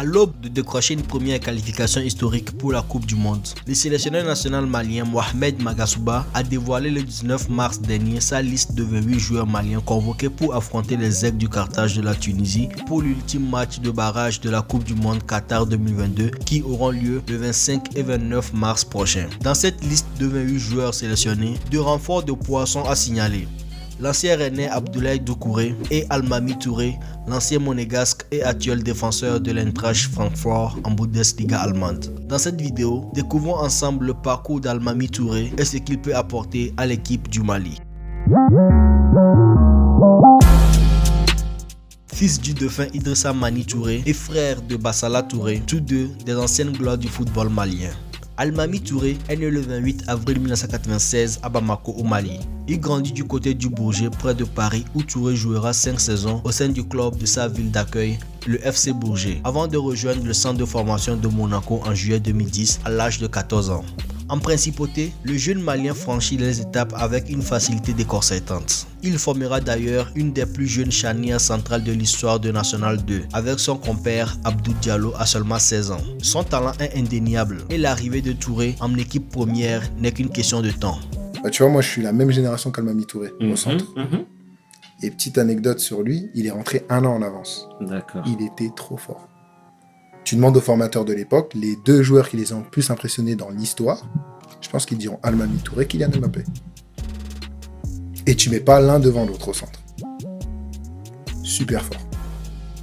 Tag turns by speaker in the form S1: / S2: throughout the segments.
S1: À l'aube de décrocher une première qualification historique pour la Coupe du Monde, le sélectionneur national malien Mohamed Magasuba a dévoilé le 19 mars dernier sa liste de 28 joueurs maliens convoqués pour affronter les Aigles du Carthage de la Tunisie pour l'ultime match de barrage de la Coupe du Monde Qatar 2022 qui auront lieu le 25 et 29 mars prochain. Dans cette liste de 28 joueurs sélectionnés, 2 renforts de poids sont à signaler. L'ancien Rennais Abdoulaye Doucouré et Almamy Touré, l'ancien monégasque et actuel défenseur de l'Eintracht Francfort en Bundesliga allemande. Dans cette vidéo, découvrons ensemble le parcours d'Almamy Touré et ce qu'il peut apporter à l'équipe du Mali. Fils du défunt Idrissa Mani Touré et frère de Bassala Touré, tous deux des anciennes gloires du football malien. Almamy Touré est né le 28 avril 1996 à Bamako au Mali. Il grandit du côté du Bourget près de Paris où Touré jouera 5 saisons au sein du club de sa ville d'accueil, le FC Bourget, avant de rejoindre le centre de formation de Monaco en juillet 2010 à l'âge de 14 ans. En principauté, le jeune malien franchit les étapes avec une facilité déconcertante. Il formera d'ailleurs une des plus jeunes charnières centrales de l'histoire de National 2 avec son compère Abdou Diallo à seulement 16 ans. Son talent est indéniable et l'arrivée de Touré en équipe première n'est qu'une question de temps.
S2: Tu vois, moi je suis la même génération qu'Almamy Touré au centre. Et petite anecdote sur lui, il est rentré 1 an en avance.
S3: D'accord.
S2: Il était trop fort. Tu demandes aux formateurs de l'époque, les 2 joueurs qui les ont le plus impressionnés dans l'histoire, je pense qu'ils diront Almamy Touré, Kylian Mbappé. Et tu mets pas l'un devant l'autre au centre. Super fort.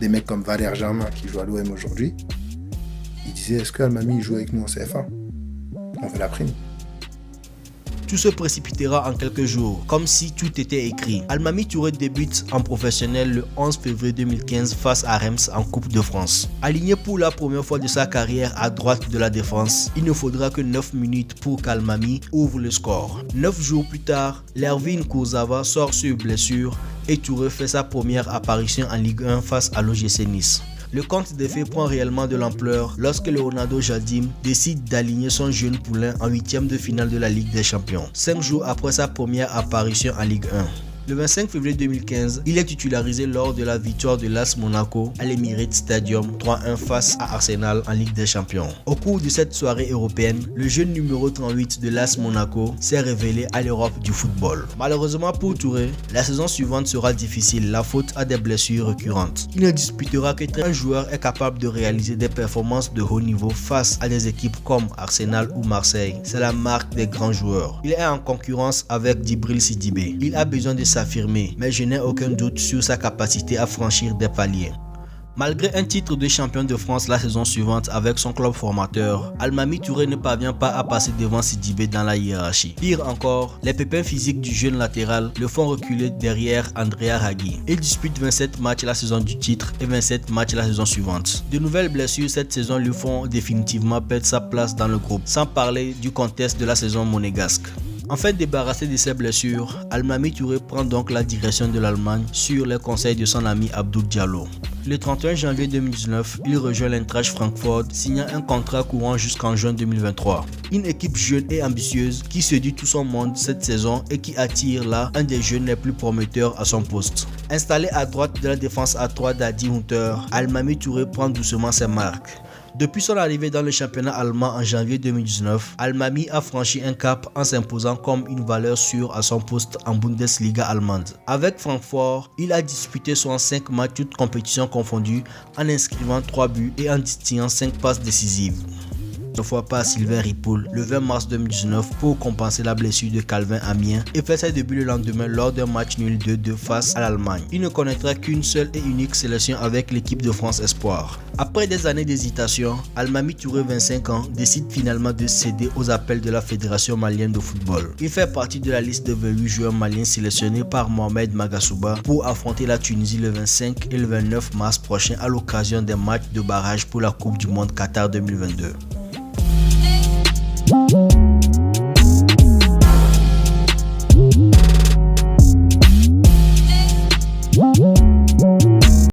S2: Des mecs comme Valère Germain qui joue à l'OM aujourd'hui, ils disaient est-ce que Almamy joue avec nous en CFA? On veut la prime.
S1: Tout se précipitera en quelques jours, comme si tout était écrit. Almamy Touré débute en professionnel le 11 février 2015 face à Reims en Coupe de France. Aligné pour la première fois de sa carrière à droite de la défense, il ne faudra que 9 minutes pour qu'Almamy ouvre le score. 9 jours plus tard, Lervin Kurzawa sort sur blessure et Touré fait sa première apparition en Ligue 1 face à l'OGC Nice. Le conte des faits prend réellement de l'ampleur lorsque Leonardo Jardim décide d'aligner son jeune poulain en 8e de finale de la Ligue des Champions, 5 jours après sa première apparition en Ligue 1. Le 25 février 2015, il est titularisé lors de la victoire de l'AS Monaco à l'Emirates Stadium 3-1 face à Arsenal en Ligue des Champions. Au cours de cette soirée européenne, le jeune numéro 38 de l'AS Monaco s'est révélé à l'Europe du football. Malheureusement pour Touré, la saison suivante sera difficile, la faute à des blessures récurrentes. Il ne disputera que 13 joueurs est capable de réaliser des performances de haut niveau face à des équipes comme Arsenal ou Marseille. C'est la marque des grands joueurs. Il est en concurrence avec Djibril Sidibé. Il a besoin de s'affirmer, mais je n'ai aucun doute sur sa capacité à franchir des paliers. Malgré un titre de champion de France la saison suivante avec son club formateur, Almamy Touré ne parvient pas à passer devant Sidibé dans la hiérarchie. Pire encore, les pépins physiques du jeune latéral le font reculer derrière Andrea Raggi. Il dispute 27 matchs la saison du titre et 27 matchs la saison suivante. De nouvelles blessures cette saison lui font définitivement perdre sa place dans le groupe, sans parler du contexte de la saison monégasque. Enfin débarrassé de ses blessures, Almamy Touré prend donc la direction de l'Allemagne sur les conseils de son ami Abdou Diallo. Le 31 janvier 2019, il rejoint l'Eintracht Francfort, signant un contrat courant jusqu'en juin 2023. Une équipe jeune et ambitieuse qui séduit tout son monde cette saison et qui attire là un des jeunes les plus prometteurs à son poste. Installé à droite de la défense à 3 d'Adi Hunter, Almamy Touré prend doucement ses marques. Depuis son arrivée dans le championnat allemand en janvier 2019, Almamy a franchi un cap en s'imposant comme une valeur sûre à son poste en Bundesliga allemande. Avec Francfort, il a disputé 65 matchs toutes compétitions confondues en inscrivant 3 buts et en distinguant 5 passes décisives. Une fois pas à Sylvain Ripoll le 20 mars 2019 pour compenser la blessure de Calvin Amiens et fait ses débuts le lendemain lors d'un match nul 2-2 face à l'Allemagne. Il ne connaîtra qu'une seule et unique sélection avec l'équipe de France Espoir. Après des années d'hésitation, Almamy Touré, 25 ans, décide finalement de céder aux appels de la Fédération malienne de football. Il fait partie de la liste de 28 joueurs maliens sélectionnés par Mohamed Magasuba pour affronter la Tunisie le 25 et le 29 mars prochain à l'occasion des matchs de barrage pour la Coupe du Monde Qatar 2022.